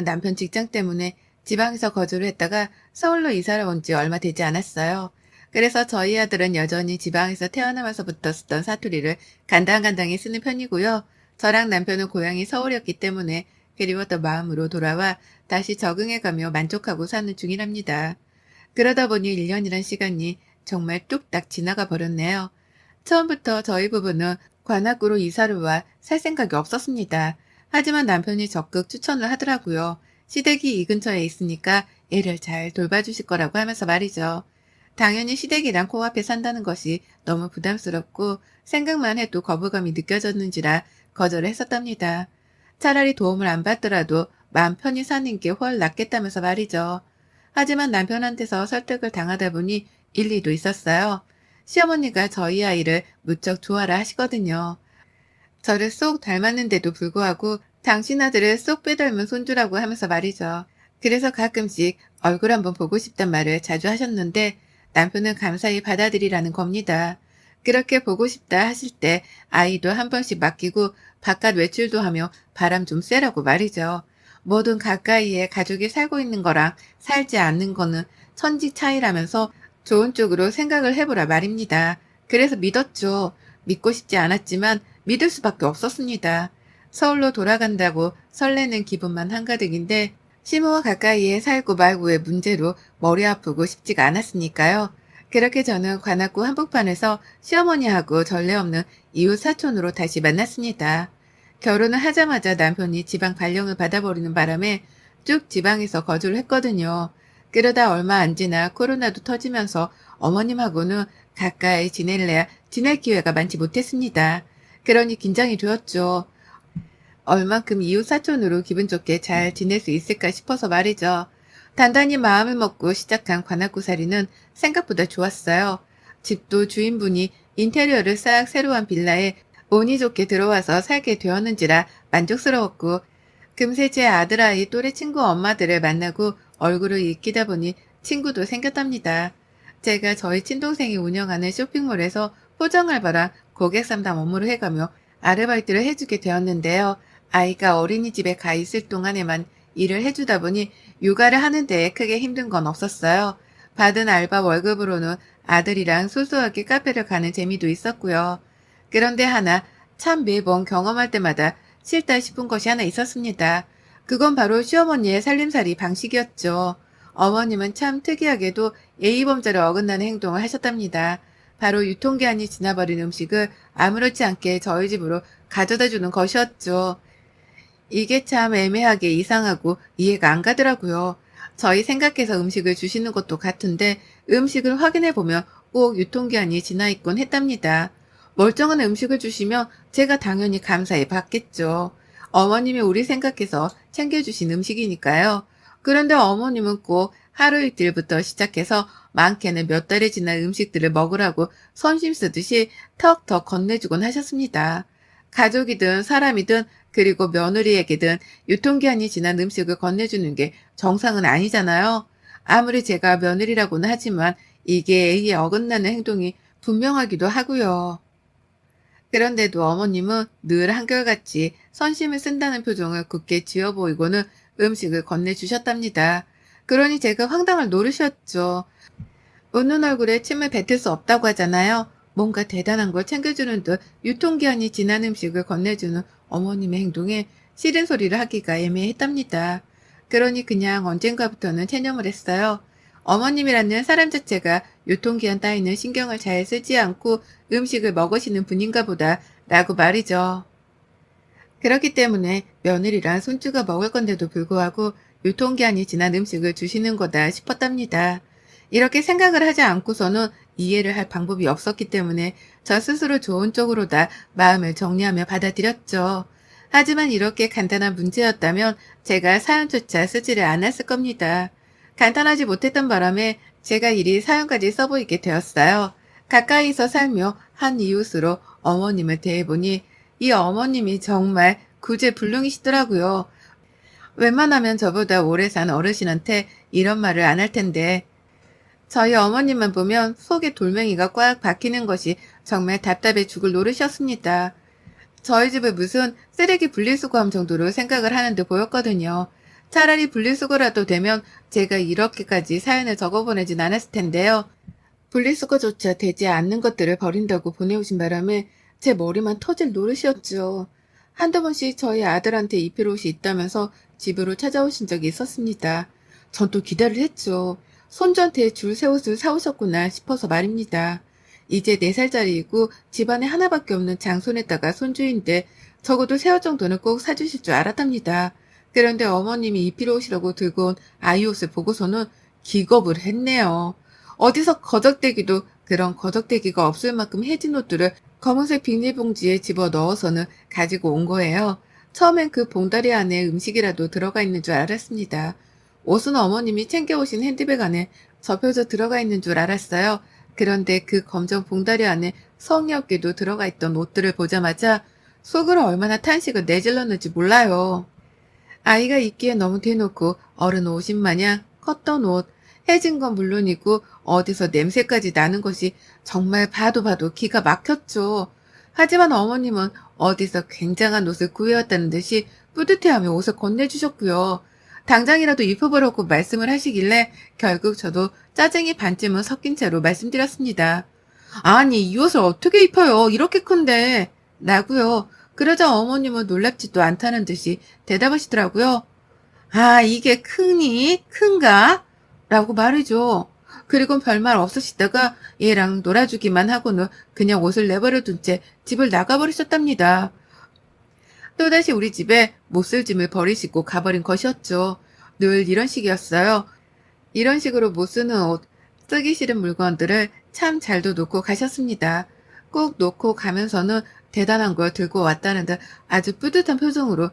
남편 직장 때문에 지방에서 거주를 했다가 서울로 이사를 온 지 얼마 되지 않았어요. 그래서 저희 아들은 여전히 지방에서 태어나면서부터 쓰던 사투리를 간당간당히 쓰는 편이고요. 저랑 남편은 고향이 서울이었기 때문에 그리웠던 마음으로 돌아와 다시 적응해가며 만족하고 사는 중이랍니다. 그러다 보니 1년이란 시간이 정말 뚝딱 지나가 버렸네요. 처음부터 저희 부부는 관악구로 이사를 와 살 생각이 없었습니다. 하지만 남편이 적극 추천을 하더라고요. 시댁이 이 근처에 있으니까 애를 잘 돌봐주실 거라고 하면서 말이죠. 당연히 시댁이랑 코앞에 산다는 것이 너무 부담스럽고 생각만 해도 거부감이 느껴졌는지라 거절을 했었답니다. 차라리 도움을 안 받더라도 마음 편히 사는 게 훨 낫겠다면서 말이죠. 하지만 남편한테서 설득을 당하다 보니 일리도 있었어요. 시어머니가 저희 아이를 무척 좋아라 하시거든요. 저를 쏙 닮았는데도 불구하고 당신 아들을 쏙 빼닮은 손주라고 하면서 말이죠. 그래서 가끔씩 얼굴 한번 보고 싶단 말을 자주 하셨는데 남편은 감사히 받아들이라는 겁니다. 그렇게 보고 싶다 하실 때 아이도 한 번씩 맡기고 바깥 외출도 하며 바람 좀 쐬라고 말이죠. 뭐든 가까이에 가족이 살고 있는 거랑 살지 않는 거는 천지 차이라면서 좋은 쪽으로 생각을 해보라 말입니다. 그래서 믿었죠. 믿고 싶지 않았지만 믿을 수밖에 없었습니다. 서울로 돌아간다고 설레는 기분만 한가득인데 시모와 가까이에 살고 말고의 문제로 머리 아프고 싶지가 않았으니까요. 그렇게 저는 관악구 한복판에서 시어머니하고 전례 없는 이웃 사촌으로 다시 만났습니다. 결혼을 하자마자 남편이 지방 발령을 받아버리는 바람에 쭉 지방에서 거주를 했거든요. 그러다 얼마 안 지나 코로나도 터지면서 어머님하고는 가까이 지낼래야 지낼 기회가 많지 못했습니다. 그러니 긴장이 되었죠. 얼만큼 이웃 사촌으로 기분 좋게 잘 지낼 수 있을까 싶어서 말이죠. 단단히 마음을 먹고 시작한 관악구살이는 생각보다 좋았어요. 집도 주인분이 인테리어를 싹 새로 한 빌라에 운이 좋게 들어와서 살게 되었는지라 만족스러웠고 금세 제 아들아이 또래 친구 엄마들을 만나고 얼굴을 익히다 보니 친구도 생겼답니다. 제가 저희 친동생이 운영하는 쇼핑몰에서 포장 알바랑 고객 상담 업무를 해가며 아르바이트를 해주게 되었는데요. 아이가 어린이집에 가 있을 동안에만 일을 해주다 보니 육아를 하는데 크게 힘든 건 없었어요. 받은 알바 월급으로는 아들이랑 소소하게 카페를 가는 재미도 있었고요. 그런데 하나 참 매번 경험할 때마다 싫다 싶은 것이 하나 있었습니다. 그건 바로 시어머니의 살림살이 방식이었죠. 어머님은 참 특이하게도 예의범절에 어긋나는 행동을 하셨답니다. 바로 유통기한이 지나버린 음식을 아무렇지 않게 저희 집으로 가져다 주는 것이었죠. 이게 참 애매하게 이상하고 이해가 안 가더라고요. 저희 생각해서 음식을 주시는 것도 같은데 음식을 확인해 보면 꼭 유통기한이 지나 있곤 했답니다. 멀쩡한 음식을 주시면 제가 당연히 감사히 받겠죠. 어머님이 우리 생각해서 챙겨주신 음식이니까요. 그런데 어머님은 꼭 하루 이틀부터 시작해서 많게는 몇 달이 지난 음식들을 먹으라고 선심 쓰듯이 턱턱 건네주곤 하셨습니다. 가족이든 사람이든 그리고 며느리에게든 유통기한이 지난 음식을 건네주는 게 정상은 아니잖아요. 아무리 제가 며느리라고는 하지만 이게 A에 어긋나는 행동이 분명하기도 하고요. 그런데도 어머님은 늘 한결같이 선심을 쓴다는 표정을 굳게 지어 보이고는 음식을 건네주셨답니다. 그러니 제가 황당할 노릇이었죠. 웃는 얼굴에 침을 뱉을 수 없다고 하잖아요. 뭔가 대단한 걸 챙겨주는 듯 유통기한이 지난 음식을 건네주는 어머님의 행동에 싫은 소리를 하기가 애매했답니다. 그러니 그냥 언젠가부터는 체념을 했어요. 어머님이라는 사람 자체가 유통기한 따위는 신경을 잘 쓰지 않고 음식을 먹으시는 분인가 보다 라고 말이죠. 그렇기 때문에 며느리랑 손주가 먹을 건데도 불구하고 유통기한이 지난 음식을 주시는 거다 싶었답니다. 이렇게 생각을 하지 않고서는 이해를 할 방법이 없었기 때문에 저 스스로 좋은 쪽으로 다 마음을 정리하며 받아들였죠. 하지만 이렇게 간단한 문제였다면 제가 사연조차 쓰지를 않았을 겁니다. 간단하지 못했던 바람에 제가 이리 사연까지 써보이게 되었어요. 가까이서 살며 한 이웃으로 어머님을 대해보니 이 어머님이 정말 구제불능이시더라고요. 웬만하면 저보다 오래 산 어르신한테 이런 말을 안 할 텐데 저희 어머님만 보면 속에 돌멩이가 꽉 박히는 것이 정말 답답해 죽을 노릇이었습니다. 저희 집을 무슨 쓰레기 분리수거함 정도로 생각을 하는 듯 보였거든요. 차라리 분리수거라도 되면 제가 이렇게까지 사연을 적어보내진 않았을 텐데요. 분리수거조차 되지 않는 것들을 버린다고 보내오신 바람에 제 머리만 터질 노릇이었죠. 한두 번씩 저희 아들한테 입힐 옷이 있다면서 집으로 찾아오신 적이 있었습니다. 전 또 기대를 했죠. 손주한테 줄 새 옷을 사오셨구나 싶어서 말입니다. 이제 4살짜리이고 집안에 하나밖에 없는 장손에다가 손주인데 적어도 새 옷 정도는 꼭 사주실 줄 알았답니다. 그런데 어머님이 입힐 옷이라고 들고 온 아이 옷을 보고서는 기겁을 했네요. 어디서 거적대기도 그런 거적대기가 없을 만큼 해진 옷들을 검은색 비닐봉지에 집어 넣어서는 가지고 온 거예요. 처음엔 그 봉다리 안에 음식이라도 들어가 있는 줄 알았습니다. 옷은 어머님이 챙겨오신 핸드백 안에 접혀져 들어가 있는 줄 알았어요. 그런데 그 검정 봉다리 안에 성의 없게도 들어가 있던 옷들을 보자마자 속으로 얼마나 탄식을 내질렀는지 몰라요. 아이가 입기에 너무 대놓고 어른 옷인 마냥 컸던 옷, 해진 건 물론이고 어디서 냄새까지 나는 것이 정말 봐도 봐도 기가 막혔죠. 하지만 어머님은 어디서 굉장한 옷을 구해왔다는 듯이 뿌듯해하며 옷을 건네주셨고요. 당장이라도 입혀보라고 말씀을 하시길래 결국 저도 짜증이 반쯤은 섞인 채로 말씀드렸습니다. 아니, 이 옷을 어떻게 입혀요? 이렇게 큰데. 라고요. 그러자 어머님은 놀랍지도 않다는 듯이 대답하시더라고요. 아, 이게 크니? 큰가? 라고 말이죠. 그리고 별말 없으시다가 얘랑 놀아주기만 하고는 그냥 옷을 내버려 둔 채 집을 나가버리셨답니다. 또다시 우리 집에 못쓸 짐을 버리시고 가버린 것이었죠. 늘 이런 식이었어요. 이런 식으로 못 쓰는 옷, 쓰기 싫은 물건들을 참 잘도 놓고 가셨습니다. 꼭 놓고 가면서는 대단한 걸 들고 왔다는 듯 아주 뿌듯한 표정으로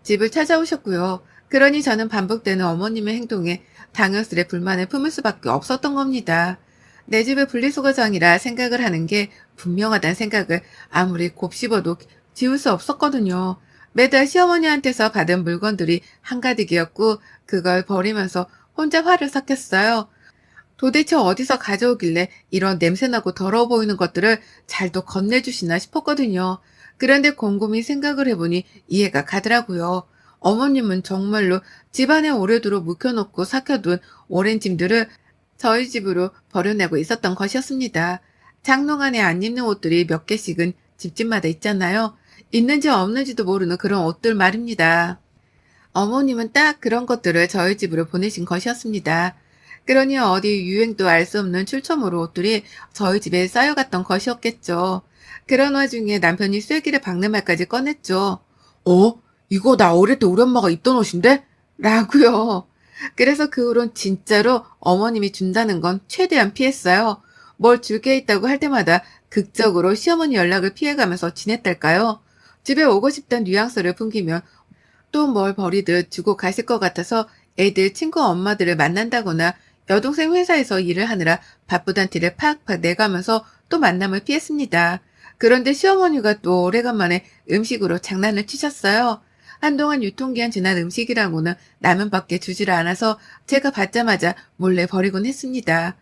집을 찾아오셨고요. 그러니 저는 반복되는 어머님의 행동에 당연스레 불만을 품을 수밖에 없었던 겁니다. 내 집을 분리수거장이라 생각을 하는 게 분명하다는 생각을 아무리 곱씹어도 지울 수 없었거든요. 매달 시어머니한테서 받은 물건들이 한가득이었고 그걸 버리면서 혼자 화를 삭혔어요. 도대체 어디서 가져오길래 이런 냄새나고 더러워 보이는 것들을 잘도 건네주시나 싶었거든요. 그런데 곰곰이 생각을 해보니 이해가 가더라고요. 어머님은 정말로 집안에 오래도록 묵혀놓고 삭혀둔 오랜 짐들을 저희 집으로 버려내고 있었던 것이었습니다. 장롱 안에 안 입는 옷들이 몇 개씩은 집집마다 있잖아요. 있는지 없는지도 모르는 그런 옷들 말입니다. 어머님은 딱 그런 것들을 저희 집으로 보내신 것이었습니다. 그러니 어디 유행도 알 수 없는 출처모로 옷들이 저희 집에 쌓여갔던 것이었겠죠. 그런 와중에 남편이 쐐기를 박는 말까지 꺼냈죠. 이거 나 어릴 때 우리 엄마가 입던 옷인데? 라고요. 그래서 그 후론 진짜로 어머님이 준다는 건 최대한 피했어요. 뭘 줄 게 있다고 할 때마다 극적으로 시어머니 연락을 피해가면서 지냈달까요? 집에 오고 싶다는 뉘앙스를 풍기면 또 뭘 버리듯 주고 가실 것 같아서 애들 친구 엄마들을 만난다거나 여동생 회사에서 일을 하느라 바쁘단 티를 팍팍 내가면서 또 만남을 피했습니다. 그런데 시어머니가 또 오래간만에 음식으로 장난을 치셨어요. 한동안 유통기한 지난 음식이라고는 라면밖에 주지를 않아서 제가 받자마자 몰래 버리곤 했습니다.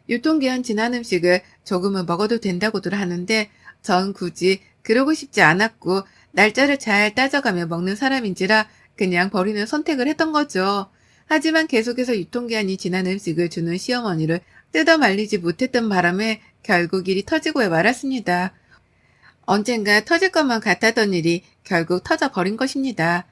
유통기한 지난 음식을 조금은 먹어도 된다고들 하는데 전 굳이 그러고 싶지 않았고 날짜를 잘 따져가며 먹는 사람인지라 그냥 버리는 선택을 했던 거죠. 하지만 계속해서 유통기한이 지난 음식을 주는 시어머니를 뜯어 말리지 못했던 바람에 결국 일이 터지고 말았습니다. 언젠가 터질 것만 같았던 일이 결국 터져버린 것입니다.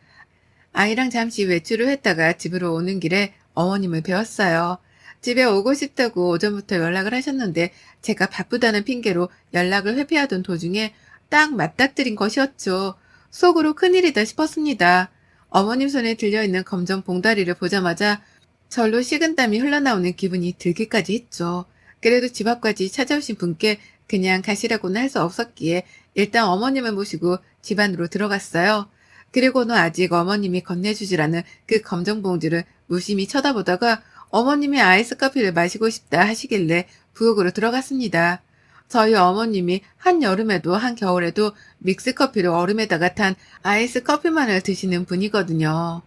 아이랑 잠시 외출을 했다가 집으로 오는 길에 어머님을 뵈었어요. 집에 오고 싶다고 오전부터 연락을 하셨는데 제가 바쁘다는 핑계로 연락을 회피하던 도중에 딱 맞닥뜨린 것이었죠. 속으로 큰일이다 싶었습니다. 어머님 손에 들려있는 검정 봉다리를 보자마자 절로 식은땀이 흘러나오는 기분이 들기까지 했죠. 그래도 집 앞까지 찾아오신 분께 그냥 가시라고는 할 수 없었기에 일단 어머님을 모시고 집 안으로 들어갔어요. 그리고는 아직 어머님이 건네주질 않은 그 검정 봉지를 무심히 쳐다보다가 어머님이 아이스 커피를 마시고 싶다 하시길래 부엌으로 들어갔습니다. 저희 어머님이 한여름에도 한겨울에도 믹스커피를 얼음에다가 탄 아이스 커피만을 드시는 분이거든요.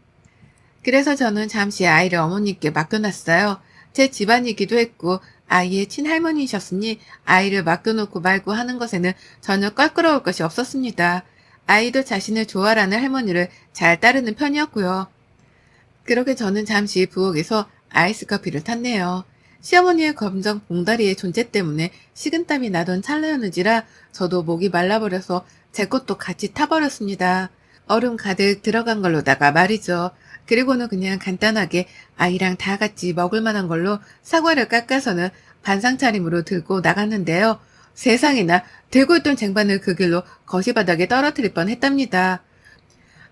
그래서 저는 잠시 아이를 어머님께 맡겨놨어요. 제 집안이기도 했고 아이의 친할머니이셨으니 아이를 맡겨놓고 말고 하는 것에는 전혀 껄끄러울 것이 없었습니다. 아이도 자신을 좋아하는 할머니를 잘 따르는 편이었고요. 그렇게 저는 잠시 부엌에서 아이스 커피를 탔네요. 시어머니의 검정 봉다리의 존재 때문에 식은땀이 나던 찰나였는지라 저도 목이 말라버려서 제 것도 같이 타버렸습니다. 얼음 가득 들어간 걸로다가 말이죠. 그리고는 그냥 간단하게 아이랑 다 같이 먹을 만한 걸로 사과를 깎아서는 반상 차림으로 들고 나갔는데요. 세상에나 들고 있던 쟁반을 그 길로 거시바닥에 떨어뜨릴 뻔했답니다.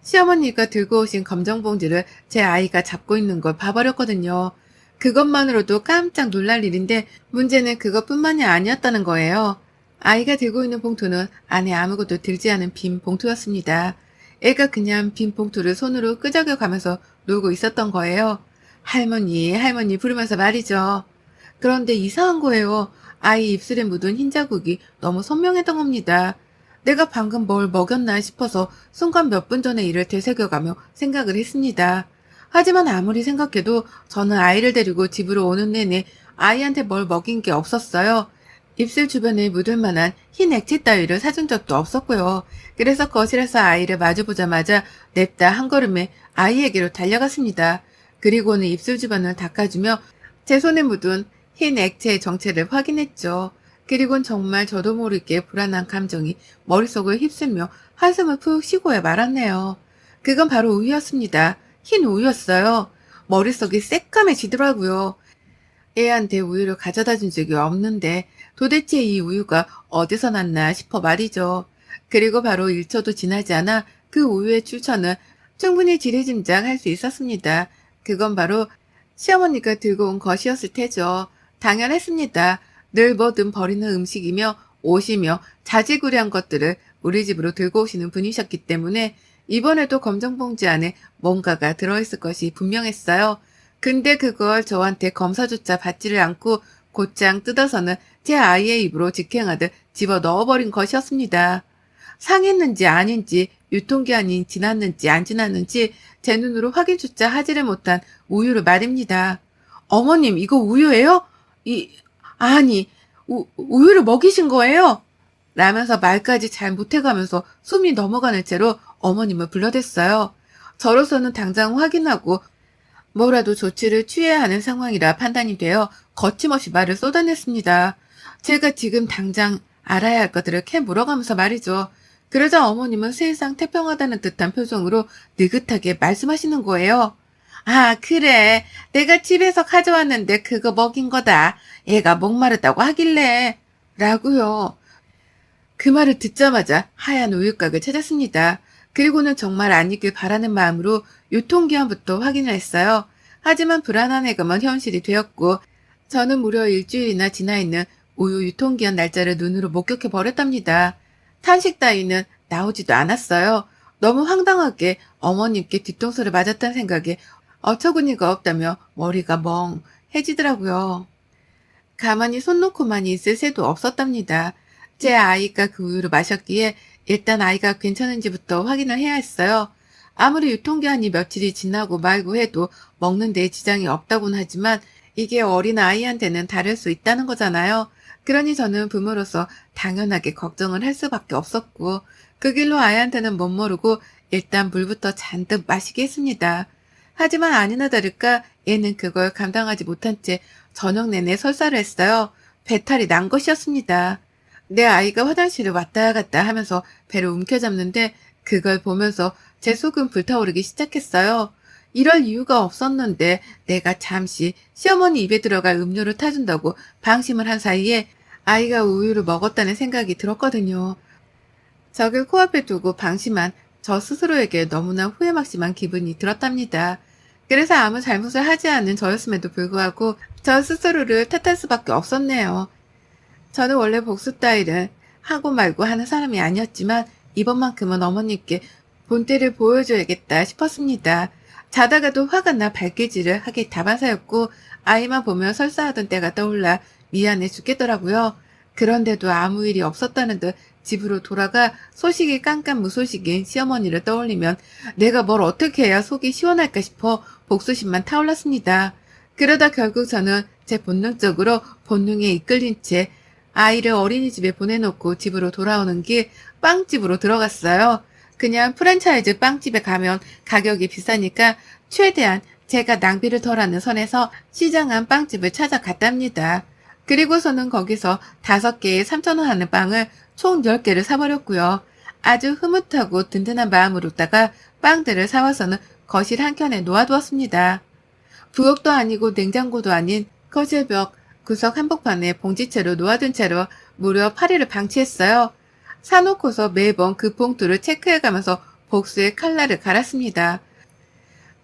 시어머니가 들고 오신 검정 봉지를 제 아이가 잡고 있는 걸 봐버렸거든요. 그것만으로도 깜짝 놀랄 일인데 문제는 그것뿐만이 아니었다는 거예요. 아이가 들고 있는 봉투는 안에 아무것도 들지 않은 빈 봉투였습니다. 애가 그냥 빈 봉투를 손으로 끄적여 가면서 놀고 있었던 거예요. 할머니, 할머니 부르면서 말이죠. 그런데 이상한 거예요. 아이 입술에 묻은 흰 자국이 너무 선명했던 겁니다. 내가 방금 뭘 먹였나 싶어서 순간 몇 분 전의 일을 되새겨가며 생각을 했습니다. 하지만 아무리 생각해도 저는 아이를 데리고 집으로 오는 내내 아이한테 뭘 먹인 게 없었어요. 입술 주변에 묻을 만한 흰 액체 따위를 사준 적도 없었고요. 그래서 거실에서 아이를 마주보자마자 냅다 한 걸음에 아이에게로 달려갔습니다. 그리고는 입술 주변을 닦아주며 제 손에 묻은 흰 액체의 정체를 확인했죠. 그리곤 정말 저도 모르게 불안한 감정이 머릿속을 휩쓸며 한숨을 푹 쉬고야 말았네요. 그건 바로 우유였습니다. 흰 우유였어요. 머릿속이 새까매지더라고요. 애한테 우유를 가져다 준 적이 없는데 도대체 이 우유가 어디서 났나 싶어 말이죠. 그리고 바로 1초도 지나지 않아 그 우유의 출처는 충분히 지레짐작할 수 있었습니다. 그건 바로 시어머니가 들고 온 것이었을 테죠. 당연했습니다. 늘 뭐든 버리는 음식이며 옷이며 자질구레한 것들을 우리 집으로 들고 오시는 분이셨기 때문에 이번에도 검정 봉지 안에 뭔가가 들어있을 것이 분명했어요. 근데 그걸 저한테 검사조차 받지를 않고 곧장 뜯어서는 제 아이의 입으로 직행하듯 집어 넣어버린 것이었습니다. 상했는지 아닌지 유통기한이 지났는지 안 지났는지 제 눈으로 확인조차 하지를 못한 우유를 말입니다. 어머님 이거 우유예요? 아니 우유를 먹이신 거예요? 라면서 말까지 잘 못해가면서 숨이 넘어가는 채로 어머님을 불러댔어요. 저로서는 당장 확인하고 뭐라도 조치를 취해야 하는 상황이라 판단이 되어 거침없이 말을 쏟아냈습니다. 제가 지금 당장 알아야 할 것들을 캐 물어가면서 말이죠. 그러자 어머님은 세상 태평하다는 듯한 표정으로 느긋하게 말씀하시는 거예요. 아, 그래. 내가 집에서 가져왔는데 그거 먹인 거다. 애가 목마르다고 하길래. 라고요. 그 말을 듣자마자 하얀 우유곽을 찾았습니다. 그리고는 정말 아니길 바라는 마음으로 유통기한부터 확인을 했어요. 하지만 불안한 예감은 현실이 되었고 저는 무려 일주일이나 지나 있는 우유 유통기한 날짜를 눈으로 목격해 버렸답니다. 탄식 따위는 나오지도 않았어요. 너무 황당하게 어머님께 뒤통수를 맞았다는 생각에 어처구니가 없다며 머리가 멍해지더라고요. 가만히 손 놓고만 있을 새도 없었답니다. 제 아이가 그 우유를 마셨기에 일단 아이가 괜찮은지부터 확인을 해야 했어요. 아무리 유통기한이 며칠이 지나고 말고 해도 먹는 데 지장이 없다고는 하지만 이게 어린 아이한테는 다를 수 있다는 거잖아요. 그러니 저는 부모로서 당연하게 걱정을 할 수밖에 없었고 그 길로 아이한테는 못 모르고 일단 물부터 잔뜩 마시게 했습니다. 하지만 아니나 다를까 얘는 그걸 감당하지 못한 채 저녁 내내 설사를 했어요. 배탈이 난 것이었습니다. 내 아이가 화장실을 왔다 갔다 하면서 배를 움켜잡는데 그걸 보면서 제 속은 불타오르기 시작했어요. 이럴 이유가 없었는데 내가 잠시 시어머니 입에 들어갈 음료를 타준다고 방심을 한 사이에 아이가 우유를 먹었다는 생각이 들었거든요. 적을 코앞에 두고 방심한 저 스스로에게 너무나 후회막심한 기분이 들었답니다. 그래서 아무 잘못을 하지 않은 저였음에도 불구하고 저 스스로를 탓할 수밖에 없었네요. 저는 원래 복수 따위를 하고 말고 하는 사람이 아니었지만 이번만큼은 어머니께 본때를 보여줘야겠다 싶었습니다. 자다가도 화가 나 발길질을 하기 다반사였고 아이만 보며 설사하던 때가 떠올라 미안해 죽겠더라고요. 그런데도 아무 일이 없었다는 듯 집으로 돌아가 소식이 깜깜무소식인 시어머니를 떠올리면 내가 뭘 어떻게 해야 속이 시원할까 싶어 복수심만 타올랐습니다. 그러다 결국 저는 제 본능적으로 본능에 이끌린 채 아이를 어린이집에 보내놓고 집으로 돌아오는 길 빵집으로 들어갔어요. 그냥 프랜차이즈 빵집에 가면 가격이 비싸니까 최대한 제가 낭비를 덜하는 선에서 시장 안 빵집을 찾아갔답니다. 그리고서는 거기서 5개에 3,000원 하는 빵을 총 10개를 사버렸고요. 아주 흐뭇하고 든든한 마음으로다가 빵들을 사와서는 거실 한켠에 놓아두었습니다. 부엌도 아니고 냉장고도 아닌 거실벽 구석 한복판에 봉지채로 놓아둔 채로 무려 8일을 방치했어요. 사놓고서 매번 그 봉투를 체크해가면서 복수의 칼날을 갈았습니다.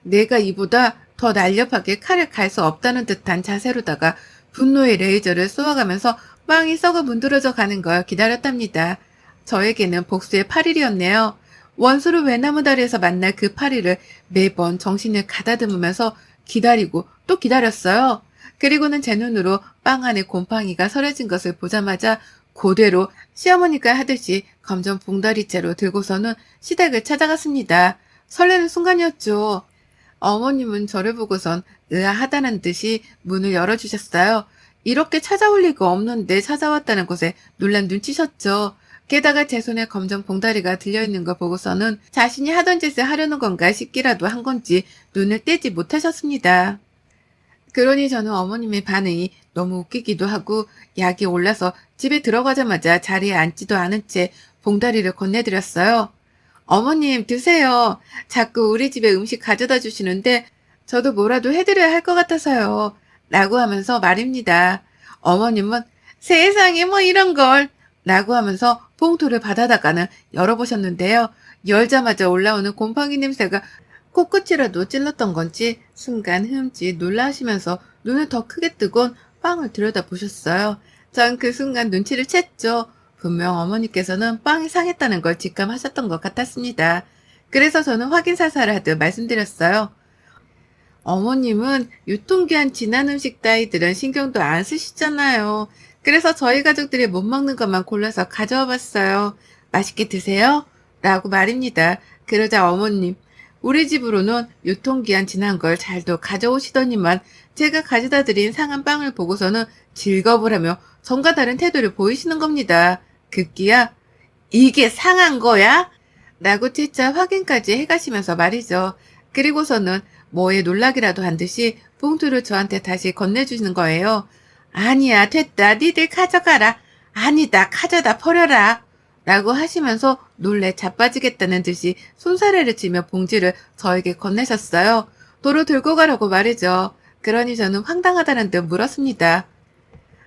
내가 이보다 더 날렵하게 칼을 갈 수 없다는 듯한 자세로다가 분노의 레이저를 쏘아가면서 빵이 썩어 문드러져 가는 걸 기다렸답니다. 저에게는 복수의 8일이었네요. 원수를 외나무다리에서 만날 그 8일을 매번 정신을 가다듬으면서 기다리고 또 기다렸어요. 그리고는 제 눈으로 빵 안에 곰팡이가 서려진 것을 보자마자 그대로 시어머니가 하듯이 검정 봉다리째로 들고서는 시댁을 찾아갔습니다. 설레는 순간이었죠. 어머님은 저를 보고선 의아하다는 듯이 문을 열어주셨어요. 이렇게 찾아올 리가 없는데 찾아왔다는 것에 놀란 눈치셨죠. 게다가 제 손에 검정 봉다리가 들려있는 걸 보고서는 자신이 하던 짓을 하려는 건가 싶기라도 한 건지 눈을 떼지 못하셨습니다. 그러니 저는 어머님의 반응이 너무 웃기기도 하고 약이 올라서 집에 들어가자마자 자리에 앉지도 않은 채 봉다리를 건네드렸어요. 어머님 드세요. 자꾸 우리 집에 음식 가져다 주시는데 저도 뭐라도 해드려야 할 것 같아서요. 라고 하면서 말입니다. 어머님은 세상에 뭐 이런 걸 라고 하면서 봉투를 받아다가는 열어보셨는데요. 열자마자 올라오는 곰팡이 냄새가 코끝이라도 찔렀던 건지 순간 흠지 놀라시면서 눈을 더 크게 뜨곤 빵을 들여다보셨어요. 전 그 순간 눈치를 챘죠. 분명 어머니께서는 빵이 상했다는 걸 직감하셨던 것 같았습니다. 그래서 저는 확인사살을 하듯 말씀드렸어요. 어머님은 유통기한 지난 음식 따위들은 신경도 안 쓰시잖아요. 그래서 저희 가족들이 못 먹는 것만 골라서 가져와 봤어요. 맛있게 드세요. 라고 말입니다. 그러자 어머님, 우리 집으로는 유통기한 지난 걸 잘도 가져오시더니만 제가 가져다 드린 상한 빵을 보고서는 즐겁을 하며 전과 다른 태도를 보이시는 겁니다. 급기야 이게 상한 거야? 라고 진짜 확인까지 해가시면서 말이죠. 그리고서는 뭐에 놀라기라도 한 듯이 봉투를 저한테 다시 건네주시는 거예요. 아니야 됐다 니들 가져가라. 아니다 가져다 버려라. 라고 하시면서 놀래 자빠지겠다는 듯이 손사래를 치며 봉지를 저에게 건네셨어요. 도로 들고 가라고 말이죠. 그러니 저는 황당하다는 듯 물었습니다.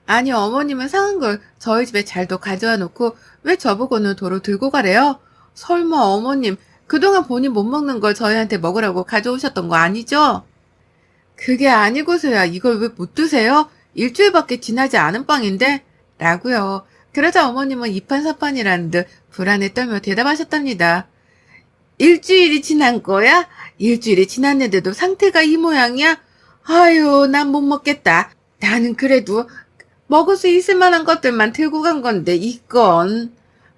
아니 어머님은 상한 걸 저희 집에 잘도 가져와 놓고 왜 저보고는 도로 들고 가래요? 설마 어머님 그동안 본인 못 먹는 걸 저희한테 먹으라고 가져오셨던 거 아니죠? 그게 아니고서야 이걸 왜 못 드세요? 일주일밖에 지나지 않은 빵인데? 라고요. 그러자 어머님은 이판사판이라는 듯 불안에 떨며 대답하셨답니다. 일주일이 지난 거야? 일주일이 지났는데도 상태가 이 모양이야? 아유 난 못 먹겠다. 나는 그래도 먹을 수 있을 만한 것들만 들고 간 건데 이건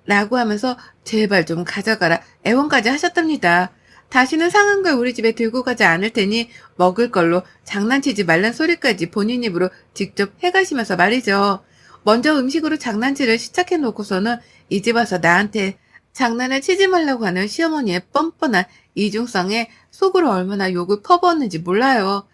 라고 하면서 제발 좀 가져가라 애원까지 하셨답니다. 다시는 상한 걸 우리 집에 들고 가지 않을 테니 먹을 걸로 장난치지 말란 소리까지 본인 입으로 직접 해가시면서 말이죠. 먼저 음식으로 장난질을 시작해 놓고서는 이 집 와서 나한테 장난을 치지 말라고 하는 시어머니의 뻔뻔한 이중성에 속으로 얼마나 욕을 퍼부었는지 몰라요.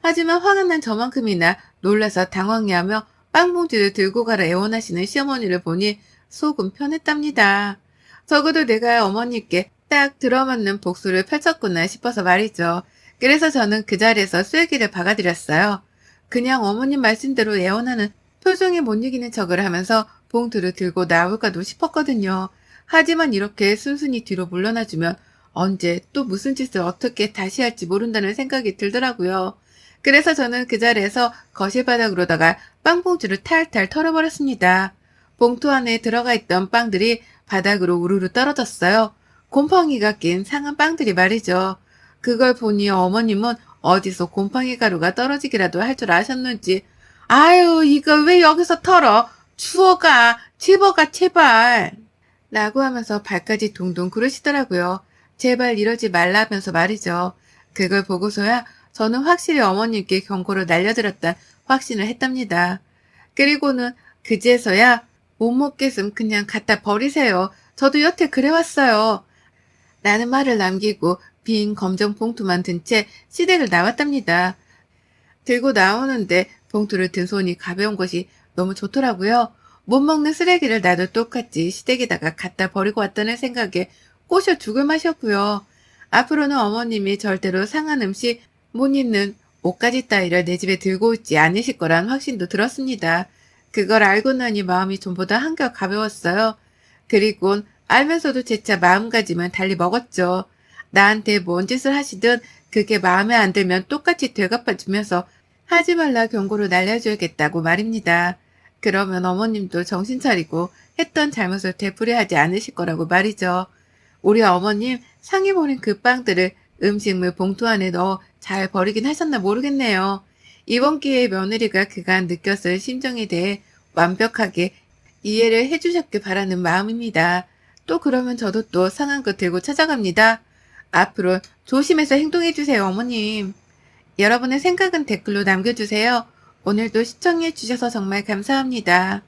하지만 화가 난 저만큼이나 놀라서 당황해하며 빵봉지를 들고 가라 애원하시는 시어머니를 보니 속은 편했답니다. 적어도 내가 어머니께 딱 들어맞는 복수를 펼쳤구나 싶어서 말이죠. 그래서 저는 그 자리에서 쐐기를 박아드렸어요. 그냥 어머님 말씀대로 애원하는 표정에 못 이기는 척을 하면서 봉투를 들고 나올까도 싶었거든요. 하지만 이렇게 순순히 뒤로 물러나주면 언제 또 무슨 짓을 어떻게 다시 할지 모른다는 생각이 들더라고요. 그래서 저는 그 자리에서 거실 바닥으로다가 빵봉지를 탈탈 털어버렸습니다. 봉투 안에 들어가 있던 빵들이 바닥으로 우르르 떨어졌어요. 곰팡이가 낀 상한 빵들이 말이죠. 그걸 보니 어머님은 어디서 곰팡이 가루가 떨어지기라도 할 줄 아셨는지 아유 이걸 왜 여기서 털어? 주워가 집어가 제발 라고 하면서 발까지 둥둥 구르시더라고요. 제발 이러지 말라면서 말이죠. 그걸 보고서야 저는 확실히 어머님께 경고를 날려드렸다 확신을 했답니다. 그리고는 그제서야 못 먹겠음 그냥 갖다 버리세요. 저도 여태 그래왔어요. 라는 말을 남기고 빈 검정 봉투만 든 채 시댁을 나왔답니다. 들고 나오는데 봉투를 든 손이 가벼운 것이 너무 좋더라고요. 못 먹는 쓰레기를 나도 똑같이 시댁에다가 갖다 버리고 왔다는 생각에 꼬셔 죽을 맛이었고요. 앞으로는 어머님이 절대로 상한 음식, 못 입는 옷가지 따위를 내 집에 들고 오지 않으실 거란 확신도 들었습니다. 그걸 알고 나니 마음이 전보다 한결 가벼웠어요. 그리곤 알면서도 재차 마음가짐은 달리 먹었죠. 나한테 뭔 짓을 하시든 그게 마음에 안 들면 똑같이 되갚아주면서 하지 말라 경고를 날려줘야겠다고 말입니다. 그러면 어머님도 정신 차리고 했던 잘못을 되풀이하지 않으실 거라고 말이죠. 우리 어머님 상해 버린 그 빵들을 음식물 봉투 안에 넣어 잘 버리긴 하셨나 모르겠네요. 이번 기회에 며느리가 그간 느꼈을 심정에 대해 완벽하게 이해를 해주셨길 바라는 마음입니다. 또 그러면 저도 또 상한 거 들고 찾아갑니다. 앞으로 조심해서 행동해주세요, 어머님. 여러분의 생각은 댓글로 남겨주세요. 오늘도 시청해주셔서 정말 감사합니다.